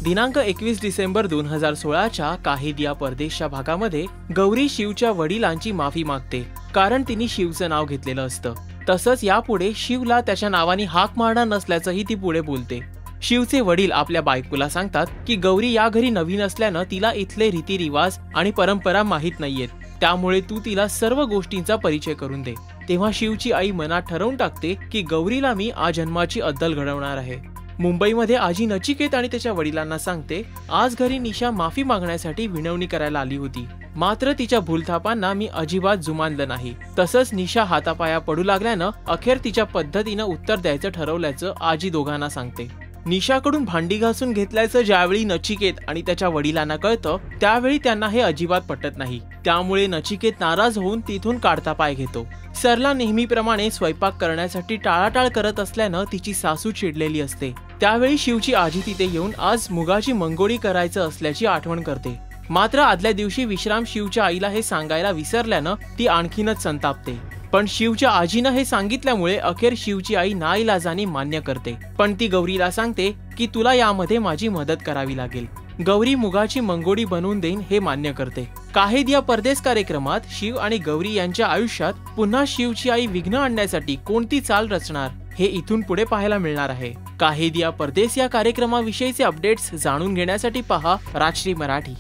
दिनांक 21 डिसेंबर 2016च्या काहेदिया परदेशच्या भागामध्ये गौरी शिवच्या वडिलांची माफी मागते, कारण तिने शिवचं नाव घेतलेलं असतं। तसंच यापुढे शिवला त्याच्या नावाने हाक मारणार नसल्याचंही ती पुढे बोलते। शिवचे वडील आपल्या बायकोला सांगतात की गौरी या घरी नवीन असल्यानं तिला इथले रीतिरिवाज आणि परंपरा माहीत नाहीयेत, त्यामुळे तू तिला सर्व गोष्टींचा परिचय करून दे। तेव्हा शिवची आई मनात ठरवून टाकते की गौरीला मी आजन्माची अद्दल घडवणार आहे। मुंबईमध्ये आजी नचिकेत आणि त्याच्या वडिलांना सांगते, आज घरी निशा माफी मागण्यासाठी विनवणी करायला आली होती, मात्र तिच्या भूलथापांना मी अजिबात जुमानलं नाही। तसंच निशा हातापाया पडू लागल्यानं अखेर तिच्या पद्धतीनं उत्तर द्यायचं ठरवल्याचं आजी दोघांना सांगते। निशाकडून भांडी घासून घेतल्याचं ज्यावेळी नचिकेत आणि त्याच्या वडिलांना कळतं, त्यावेळी त्यांना हे अजिबात पटत नाही। त्यामुळे नचिकेत नाराज होऊन तिथून काढता पाय घेतो। सरला नेहमीप्रमाणे स्वयंपाक करण्यासाठी टाळाटाळ करत असल्यानं तिची सासू चिडलेली असते। त्यावेळी शिवची आजी तिथे येऊन आज मुगाची मंगोळी करायचं असल्याची आठवण करते। मात्र आदल्या दिवशी विश्राम शिवच्या आईला हे सांगायला विसरल्यानं ती आणखीनच संतापते। पण शिवच्या आजीनं हे सांगितल्यामुळे अखेर शिवची आई नाईलाजाने मान्य करते, पण ती गौरीला सांगते की तुला यामध्ये माझी मदत करावी लागेल। गौरी मुगाची मंगोळी बनवून देईन हे मान्य करते। काहेदिया परदेश कार्यक्रमात शिव आणि गौरी यांच्या आयुष्यात पुन्हा शिवची आई विघ्न आणण्यासाठी कोणती चाल रचणार हे इथून पुढे पाहायला मिळणार आहे। काहेदिया परदेश या कार्यक्रमाविषयीचे अपडेट्स जाणून घेण्यासाठी पहा राजश्री मराठी।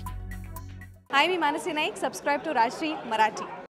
हाय, मी मानसी नाईक। Subscribe to Rajshri Marathi.